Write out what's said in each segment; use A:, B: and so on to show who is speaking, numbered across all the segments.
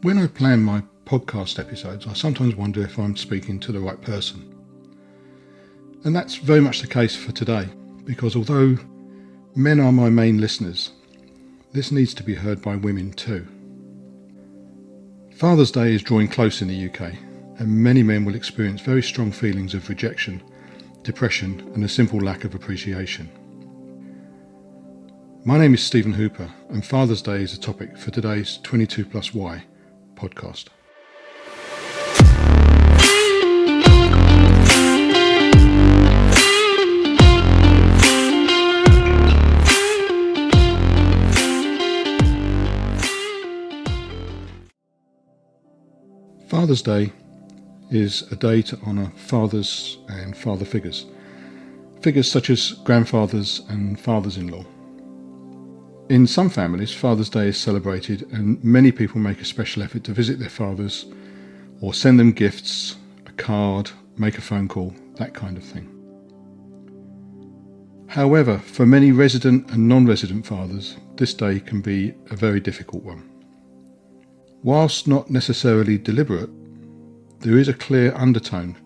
A: When I plan my podcast episodes, I sometimes wonder if I'm speaking to the right person. And that's very much the case for today, because although men are my main listeners, this needs to be heard by women too. Father's Day is drawing close in the UK, and many men will experience very strong feelings of rejection, depression, and a simple lack of appreciation. My name is Stephen Hooper, and Father's Day is a topic for today's 22+Y podcast. Father's Day is a day to honour fathers and father figures such as grandfathers and fathers-in-law. In some families, Father's Day is celebrated and many people make a special effort to visit their fathers or send them gifts, a card, make a phone call, that kind of thing. However, for many resident and non-resident fathers, this day can be a very difficult one. Whilst not necessarily deliberate, there is a clear undertone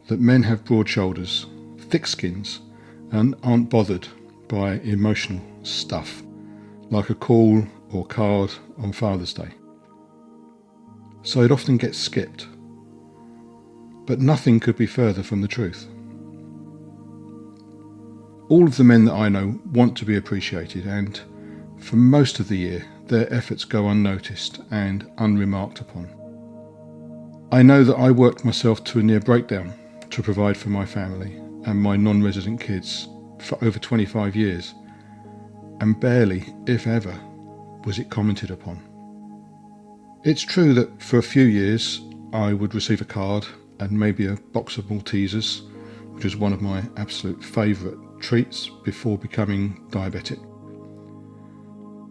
A: that men have broad shoulders, thick skins, and aren't bothered by emotional stuff, like a call or card on Father's Day. So it often gets skipped. But nothing could be further from the truth. All of the men that I know want to be appreciated, and for most of the year their efforts go unnoticed and unremarked upon. I know that I worked myself to a near breakdown to provide for my family and my non-resident kids for over 25 years, and barely, if ever, was it commented upon. It's true that for a few years I would receive a card and maybe a box of Maltesers, which was one of my absolute favourite treats before becoming diabetic.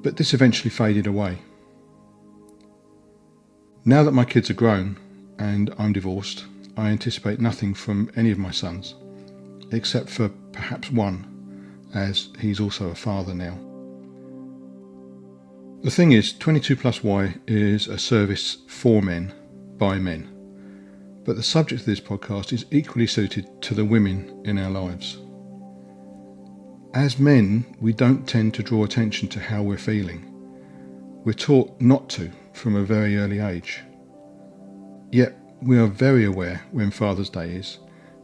A: But this eventually faded away. Now that my kids are grown and I'm divorced, I anticipate nothing from any of my sons, except for perhaps one, as he's also a father now. The thing is, 22+Y is a service for men, by men, but the subject of this podcast is equally suited to the women in our lives. As men, we don't tend to draw attention to how we're feeling. We're taught not to from a very early age. Yet we are very aware when Father's Day is,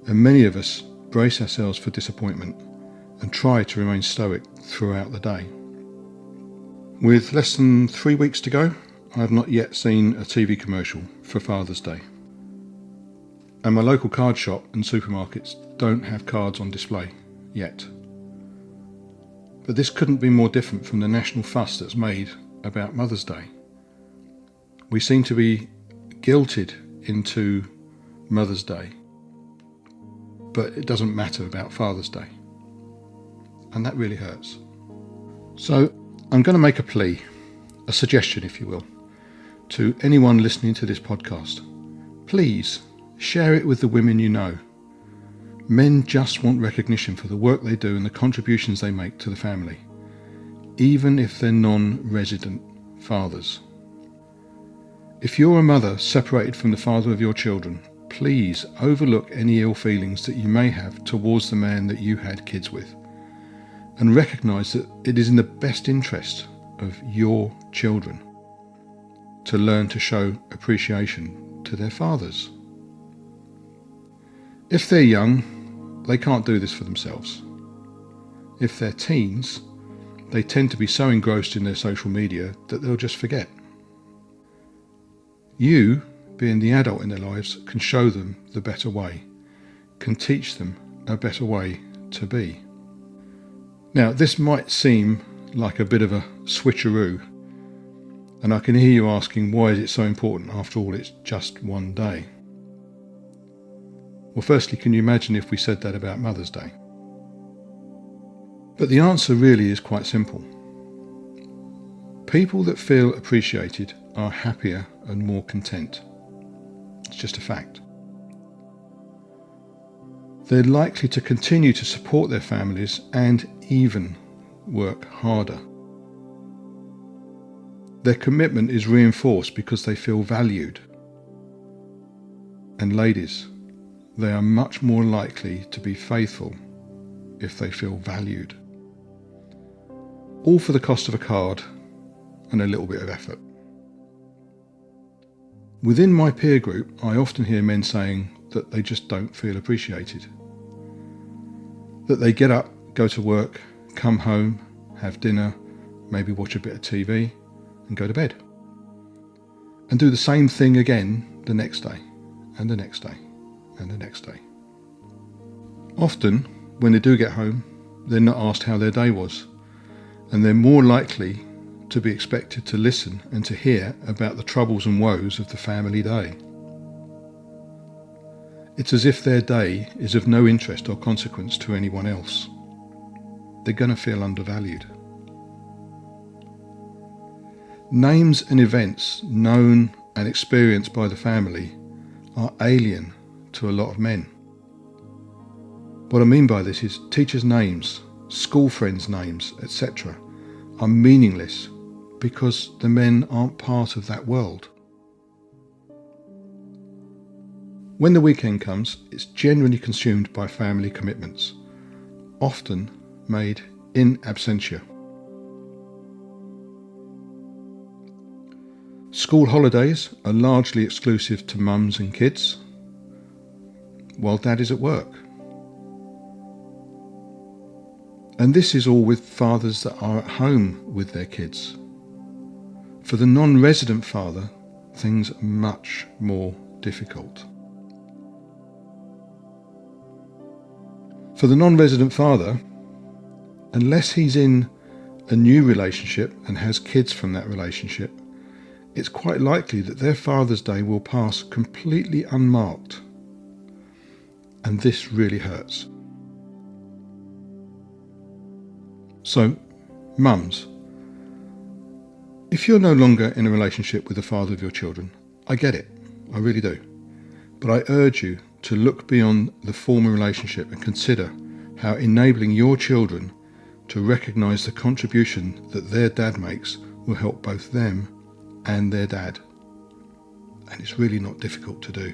A: and many of us brace ourselves for disappointment and try to remain stoic throughout the day. With less than 3 weeks to go, I have not yet seen a TV commercial for Father's Day. And my local card shop and supermarkets don't have cards on display yet. But this couldn't be more different from the national fuss that's made about Mother's Day. We seem to be guilted into Mother's Day, but it doesn't matter about Father's Day. And that really hurts. So I'm going to make a plea, a suggestion if you will, to anyone listening to this podcast. Please share it with the women you know. Men just want recognition for the work they do and the contributions they make to the family, even if they're non-resident fathers. If you're a mother separated from the father of your children, please overlook any ill feelings that you may have towards the man that you had kids with, and recognise that it is in the best interest of your children to learn to show appreciation to their fathers. If they're young, they can't do this for themselves. If they're teens, they tend to be so engrossed in their social media that they'll just forget. You, being the adult in their lives, can show them the better way, can teach them a better way to be. Now, this might seem like a bit of a switcheroo, and I can hear you asking, why is it so important? After all, it's just one day. Well, firstly, can you imagine if we said that about Mother's Day? But the answer really is quite simple. People that feel appreciated are happier and more content. It's just a fact. They're likely to continue to support their families and even work harder. Their commitment is reinforced because they feel valued. And ladies, they are much more likely to be faithful if they feel valued. All for the cost of a card and a little bit of effort. Within my peer group, I often hear men saying that they just don't feel appreciated. That they get up, go to work, come home, have dinner, maybe watch a bit of TV and go to bed. And do the same thing again the next day, and the next day, and the next day. Often, when they do get home, they're not asked how their day was, and they're more likely to be expected to listen and to hear about the troubles and woes of the family day. It's as if their day is of no interest or consequence to anyone else. They're going to feel undervalued. Names and events known and experienced by the family are alien to a lot of men. What I mean by this is teachers' names, school friends' names, etc. are meaningless because the men aren't part of that world. When the weekend comes, it's generally consumed by family commitments, often made in absentia. School holidays are largely exclusive to mums and kids, while dad is at work. And this is all with fathers that are at home with their kids. For the non-resident father, things are much more difficult. For the non-resident father, unless he's in a new relationship and has kids from that relationship, it's quite likely that their Father's Day will pass completely unmarked. And this really hurts. So, mums, if you're no longer in a relationship with the father of your children, I get it, I really do. But I urge you to look beyond the former relationship and consider how enabling your children to recognise the contribution that their dad makes will help both them and their dad. And it's really not difficult to do.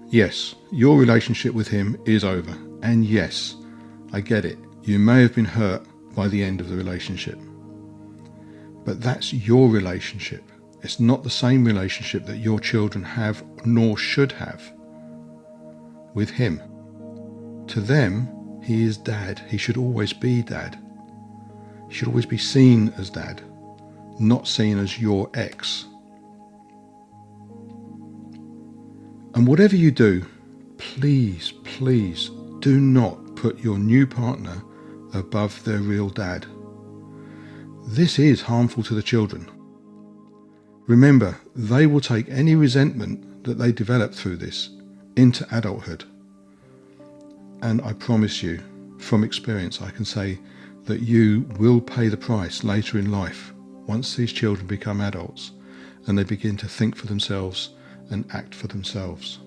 A: Yes, your relationship with him is over. And yes, I get it. You may have been hurt by the end of the relationship. But that's your relationship. It's not the same relationship that your children have nor should have with him. To them, he is dad. He should always be dad. He should always be seen as dad, not seen as your ex. And whatever you do, please, please do not put your new partner above their real dad. This is harmful to the children. Remember, they will take any resentment that they develop through this into adulthood. And I promise you, from experience, I can say that you will pay the price later in life once these children become adults and they begin to think for themselves and act for themselves.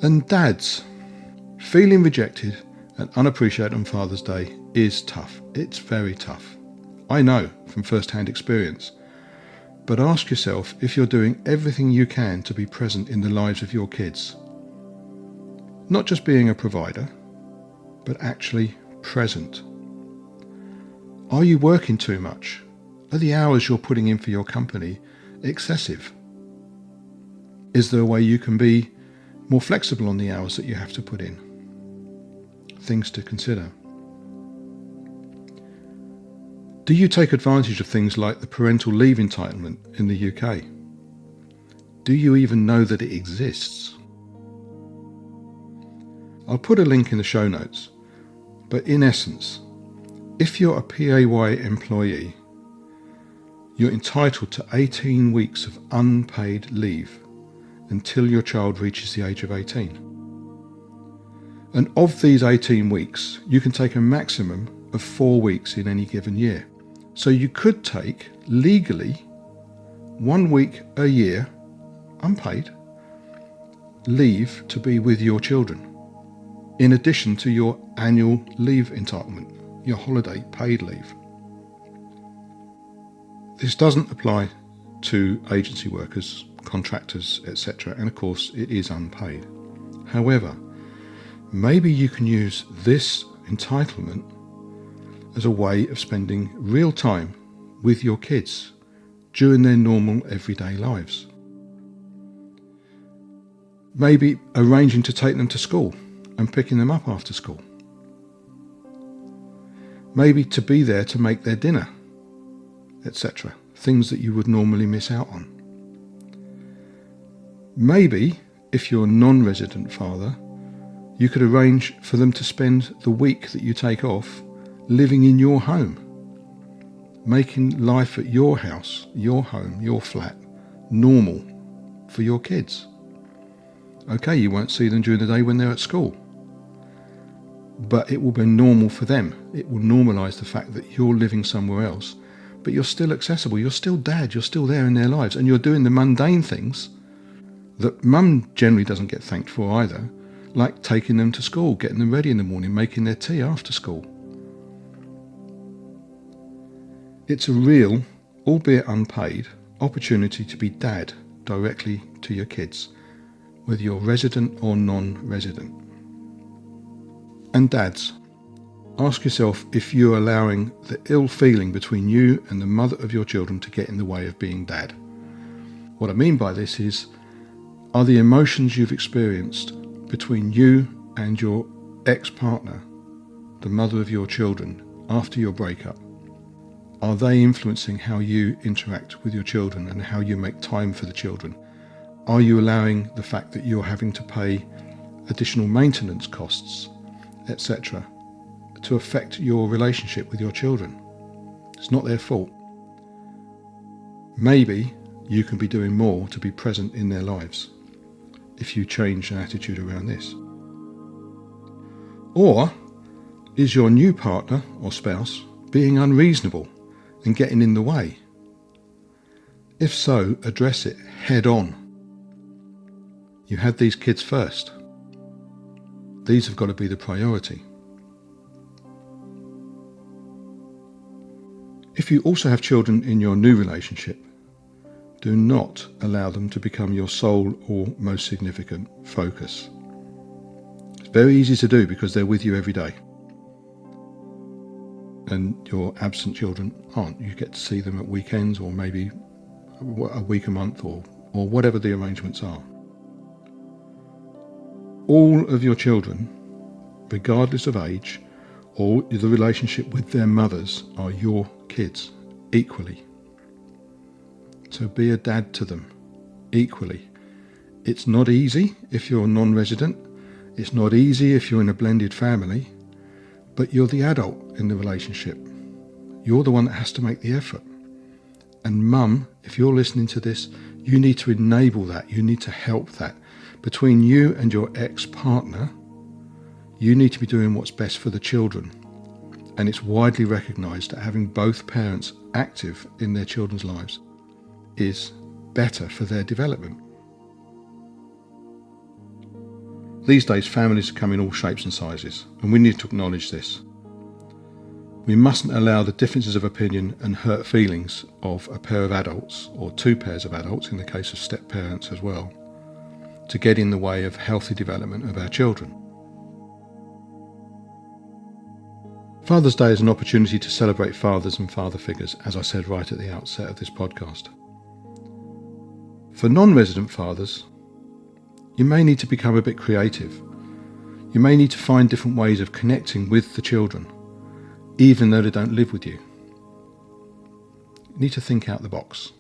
A: And dads, feeling rejected and unappreciated on Father's Day is tough. It's very tough. I know from first-hand experience. But ask yourself if you're doing everything you can to be present in the lives of your kids. Not just being a provider, but actually present. Are you working too much? Are the hours you're putting in for your company excessive? Is there a way you can be more flexible on the hours that you have to put in? Things to consider. Do you take advantage of things like the parental leave entitlement in the UK? Do you even know that it exists? I'll put a link in the show notes, but in essence, if you're a PAY employee, you're entitled to 18 weeks of unpaid leave until your child reaches the age of 18. And of these 18 weeks, you can take a maximum of 4 weeks in any given year. So you could take, legally, 1 week a year, unpaid, leave to be with your children, in addition to your annual leave entitlement, your holiday paid leave. This doesn't apply to agency workers, contractors, etc., and of course it is unpaid. However, maybe you can use this entitlement as a way of spending real time with your kids during their normal everyday lives. Maybe arranging to take them to school and picking them up after school. Maybe to be there to make their dinner, etc. Things that you would normally miss out on. Maybe, if you're a non-resident father, you could arrange for them to spend the week that you take off living in your home, making life at your house, your home, your flat, normal for your kids. Okay, you won't see them during the day when they're at school, but it will be normal for them. It will normalise the fact that you're living somewhere else, but you're still accessible, you're still dad, you're still there in their lives, and you're doing the mundane things that mum generally doesn't get thanked for either, like taking them to school, getting them ready in the morning, making their tea after school. It's a real, albeit unpaid, opportunity to be dad directly to your kids, whether you're resident or non-resident. And dads, ask yourself if you're allowing the ill feeling between you and the mother of your children to get in the way of being dad. What I mean by this is, are the emotions you've experienced between you and your ex-partner, the mother of your children, after your breakup, are they influencing how you interact with your children and how you make time for the children? Are you allowing the fact that you're having to pay additional maintenance costs, etc., to affect your relationship with your children? It's not their fault. Maybe you can be doing more to be present in their lives if you change an attitude around this. Or is your new partner or spouse being unreasonable and getting in the way? If so, address it head on. You had these kids first. These have got to be the priority. If you also have children in your new relationship, do not allow them to become your sole or most significant focus. It's very easy to do because they're with you every day. And your absent children aren't. You get to see them at weekends or maybe a week a month or whatever the arrangements are. All of your children, regardless of age or the relationship with their mothers, are your kids equally. So be a dad to them equally. It's not easy if you're non-resident. It's not easy if you're in a blended family, but you're the adult in the relationship. You're the one that has to make the effort. And mum, if you're listening to this, you need to enable that. You need to help that. Between you and your ex-partner, you need to be doing what's best for the children. And it's widely recognised that having both parents active in their children's lives is better for their development. These days, families come in all shapes and sizes, and we need to acknowledge this. We mustn't allow the differences of opinion and hurt feelings of a pair of adults, or two pairs of adults in the case of step-parents as well, to get in the way of healthy development of our children. Father's Day is an opportunity to celebrate fathers and father figures, as I said right at the outset of this podcast. For non-resident fathers, you may need to become a bit creative. You may need to find different ways of connecting with the children, even though they don't live with you. You need to think out the box.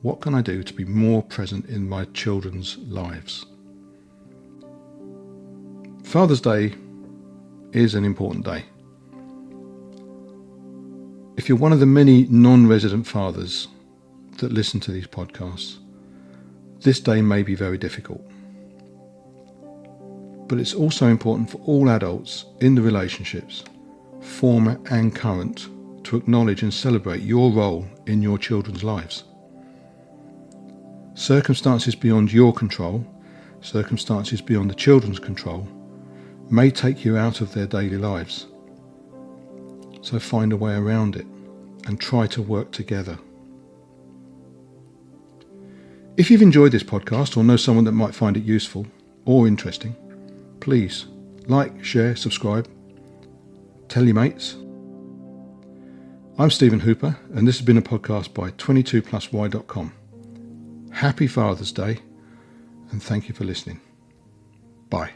A: What can I do to be more present in my children's lives? Father's Day is an important day. If you're one of the many non-resident fathers that listen to these podcasts, this day may be very difficult. But it's also important for all adults in the relationships, former and current, to acknowledge and celebrate your role in your children's lives. Circumstances beyond your control, circumstances beyond the children's control, may take you out of their daily lives. So find a way around it and try to work together If you've enjoyed this podcast or know someone that might find it useful or interesting, please like, share, subscribe, tell your mates. I'm Stephen Hooper, and this has been a podcast by 22plusy.com. Happy Father's Day, and thank you for listening. Bye.